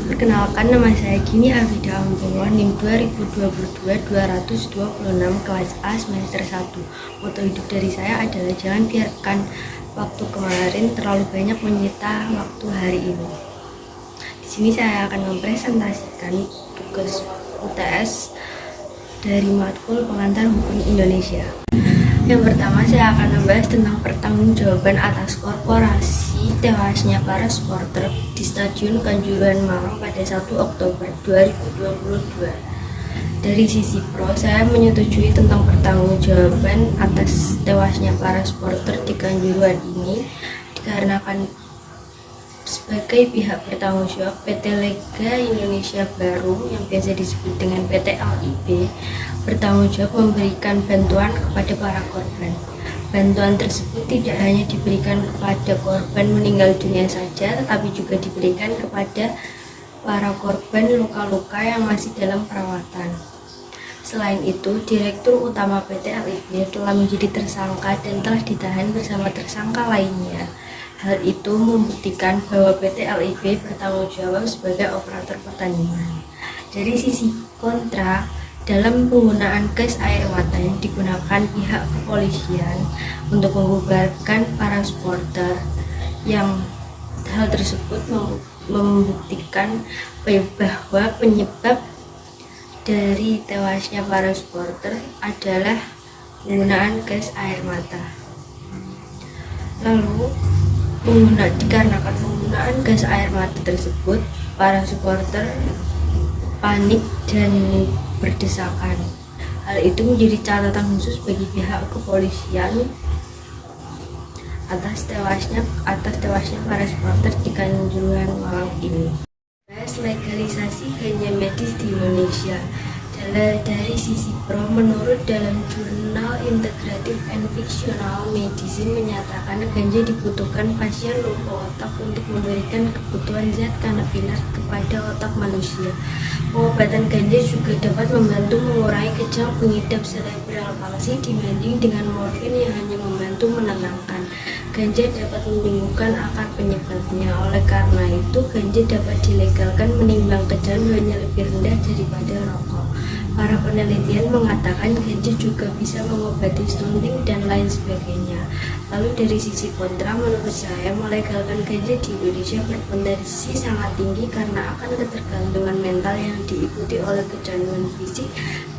Perkenalkan, nama saya Gini Hafida Ampulo, NIM 2022-226, kelas A semester 1. Moto hidup dari saya adalah jangan biarkan waktu kemarin terlalu banyak menyita waktu hari ini. Di sini saya akan mempresentasikan tugas UTS dari matkul pengantar hukum Indonesia. Yang pertama, saya akan membahas tentang pertanggungjawaban atas korporasi tewasnya para supporter di Stadion Kanjuruhan Malang pada 1 Oktober 2022. Dari sisi pro, saya menyetujui tentang pertanggungjawaban atas tewasnya para supporter di Kanjuruhan ini dikarenakan sebagai pihak bertanggung jawab, PT Liga Indonesia Baru yang biasa disebut dengan PT LIB bertanggung jawab memberikan bantuan kepada para korban. Bantuan tersebut tidak hanya diberikan kepada korban meninggal dunia saja, tetapi juga diberikan kepada para korban luka-luka yang masih dalam perawatan. Selain itu, Direktur Utama PT LIB telah menjadi tersangka dan telah ditahan bersama tersangka lainnya. Hal itu membuktikan bahwa PT LIB bertanggung jawab sebagai operator pertandingan. Dari sisi kontra, dalam penggunaan gas air mata yang digunakan pihak kepolisian untuk membubarkan para supporter, yang hal tersebut membuktikan bahwa penyebab dari tewasnya para supporter adalah penggunaan gas air mata. Lalu, dikarenakan penggunaan gas air mata tersebut, para supporter panik dan berdesakan. Hal itu menjadi catatan khusus bagi pihak kepolisian atas tewasnya para supporter di Kanjuruhan Malang ini. Legalisasi ganja medis di Indonesia. Dari sisi pro, menurut dalam jurnal Integrative and Functional Medicine menyatakan ganja dibutuhkan pasien luka otak untuk memberikan kebutuhan zat kanabinoid kepada otak manusia. Pengobatan ganja juga dapat membantu mengurangi kejang pengidap cerebral palsy dibanding dengan morfin yang hanya membantu menenangkan. Ganja dapat menyembuhkan akar penyebabnya. Oleh karena itu, ganja dapat dilegalkan menimbang kecanduannya lebih rendah daripada rokok. Para penelitian mengatakan ganja juga bisa mengobati stunting dan lain sebagainya. Lalu dari sisi kontra, menurut saya melegalkan ganja di Indonesia berpotensi sangat tinggi karena akan ketergantungan mental yang diikuti oleh kecanduan fisik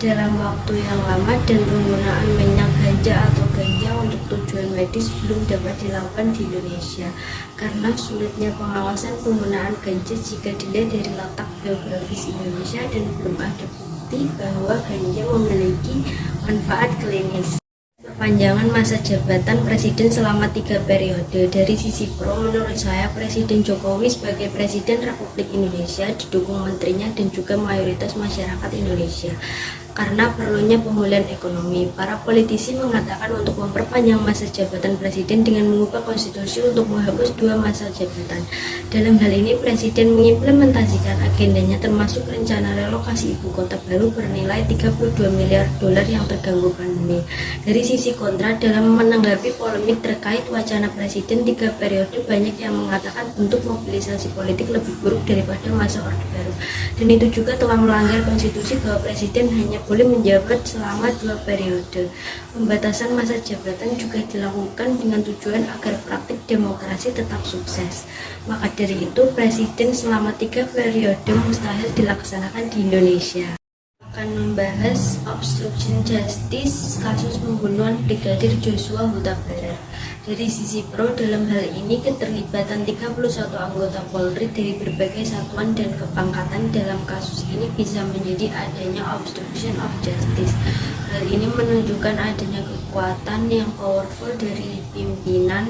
dalam waktu yang lama, dan penggunaan minyak ganja atau ganja untuk tujuan medis belum dapat dilakukan di Indonesia karena sulitnya pengawasan penggunaan ganja jika dilihat dari letak geografis Indonesia dan belum ada bahwa ganja memiliki manfaat klinis. Perpanjangan masa jabatan presiden selama 3 periode. Dari sisi pro, menurut saya Presiden Jokowi sebagai Presiden Republik Indonesia didukung menterinya dan juga mayoritas masyarakat Indonesia karena perlunya pemulihan ekonomi. Para politisi mengatakan untuk memperpanjang masa jabatan presiden dengan mengubah konstitusi untuk menghapus 2 masa jabatan. Dalam hal ini, presiden mengimplementasikan agendanya termasuk rencana relokasi ibu kota baru bernilai 32 miliar dolar yang terganggu pandemi. Dari sisi kontra, dalam menanggapi polemik terkait wacana presiden 3 periode, banyak yang mengatakan bentuk mobilisasi politik lebih buruk daripada masa orde baru, dan itu juga telah melanggar konstitusi bahwa presiden hanya boleh menjabat selama 2 periode. Pembatasan masa jabatan juga dilakukan dengan tujuan agar praktik demokrasi tetap sukses. Maka dari itu, presiden selama 3 periode mustahil dilaksanakan di Indonesia. Akan membahas obstruction justice kasus pembunuhan Brigadir Joshua Huta Barat. Dari sisi pro, dalam hal ini keterlibatan 31 anggota Polri dari berbagai satuan dan kepangkatan dalam kasus ini bisa menjadi adanya obstruction of justice. Hal ini menunjukkan adanya kekuatan yang powerful dari pimpinan.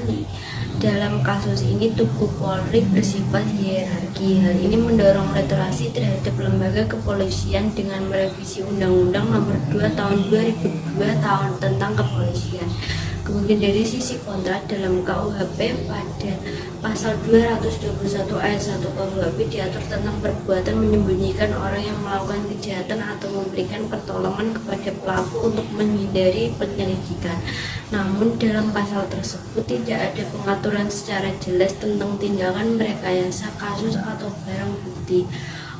Dalam kasus ini, tubuh Polri bersifat hierarki. Hal ini mendorong retorasi terhadap lembaga kepolisian dengan merevisi Undang-Undang Nomor 2 Tahun 2002 tentang kepolisian. Kemudian dari sisi kontra, dalam KUHP pada pasal 221 ayat 1 KUHP diatur tentang perbuatan menyembunyikan orang yang melakukan kejahatan atau memberikan pertolongan kepada pelaku untuk menghindari penyelidikan. Namun dalam pasal tersebut tidak ada pengaturan secara jelas tentang tindakan merekayasa kasus atau barang bukti.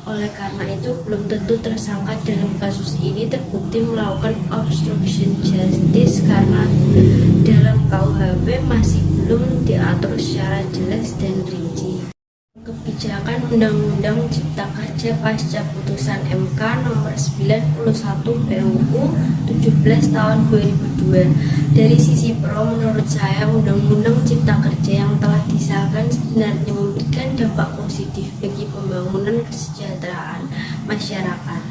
Oleh karena itu, belum tentu tersangka dalam kasus ini terbukti melakukan obstruction justice karena dalam KUHP masih belum diatur secara jelas dan rinci. Kebijakan Undang-Undang Cipta Kerja pasca putusan MK nomor 91 PUU 17 tahun 2002. Dari sisi pro, menurut saya Undang-Undang Cipta Kerja yang telah disahkan sebenarnya memberikan dampak positif bagi pembangunan kesejahteraan masyarakat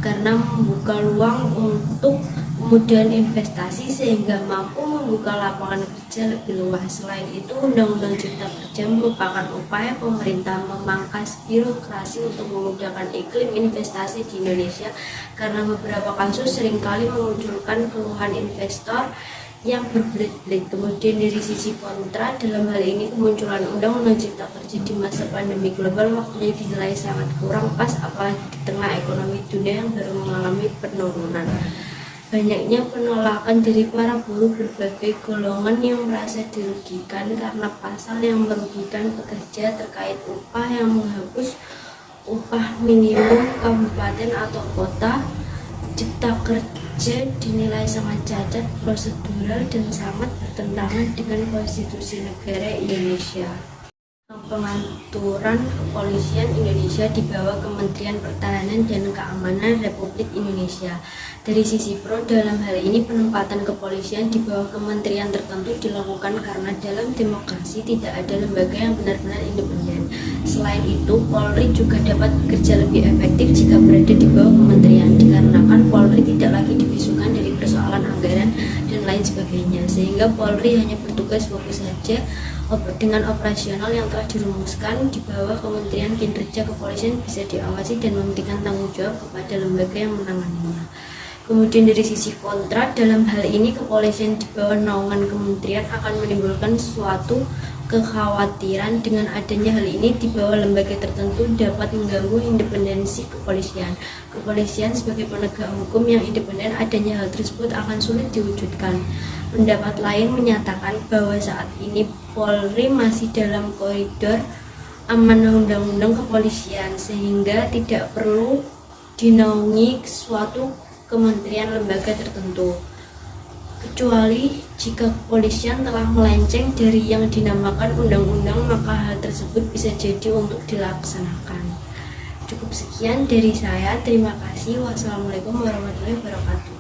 karena membuka ruang untuk kemudian investasi sehingga mampu membuka lapangan kerja lebih luas. Selain itu, Undang-Undang Cipta Kerja merupakan upaya pemerintah memangkas birokrasi untuk memudahkan iklim investasi di Indonesia karena beberapa kasus seringkali memunculkan keluhan investor yang berbelit-belit. Kemudian dari sisi kontra, dalam hal ini kemunculan Undang-Undang Cipta Kerja di masa pandemi global waktunya dinilai sangat kurang pas, apalagi di tengah ekonomi dunia yang baru mengalami penurunan. Banyaknya penolakan dari para buruh berbagai golongan yang merasa dirugikan karena pasal yang merugikan pekerja terkait upah yang menghapus upah minimum kabupaten atau kota. Cipta Kerja dinilai sangat cacat prosedural dan sangat bertentangan dengan konstitusi negara Indonesia. Pengaturan Kepolisian Indonesia di bawah Kementerian Pertahanan dan Keamanan Republik Indonesia. Dari sisi pro, dalam hal ini penempatan kepolisian di bawah kementerian tertentu dilakukan karena dalam demokrasi tidak ada lembaga yang benar-benar independen. Selain itu, Polri juga dapat bekerja lebih efektif jika berada di bawah kementerian, dikarenakan Polri tidak lagi dibisukan dari persoalan anggaran dan lain sebagainya, sehingga Polri hanya bertugas fokus saja dengan operasional yang telah dirumuskan di bawah Kementerian. Kinerja kepolisian bisa diawasi dan memberikan tanggung jawab kepada lembaga yang menanganinya. Kemudian dari sisi kontra, dalam hal ini kepolisian di bawah naungan kementerian akan menimbulkan suatu kekhawatiran dengan adanya hal ini di bawah lembaga tertentu dapat mengganggu independensi kepolisian. Kepolisian sebagai penegak hukum yang independen, adanya hal tersebut akan sulit diwujudkan. Pendapat lain menyatakan bahwa saat ini Polri masih dalam koridor amanah undang-undang kepolisian sehingga tidak perlu dinaungi suatu kementerian lembaga tertentu, kecuali jika kepolisian telah melenceng dari yang dinamakan undang-undang, maka hal tersebut bisa jadi untuk dilaksanakan. Cukup sekian dari saya, terima kasih. Wassalamualaikum warahmatullahi wabarakatuh.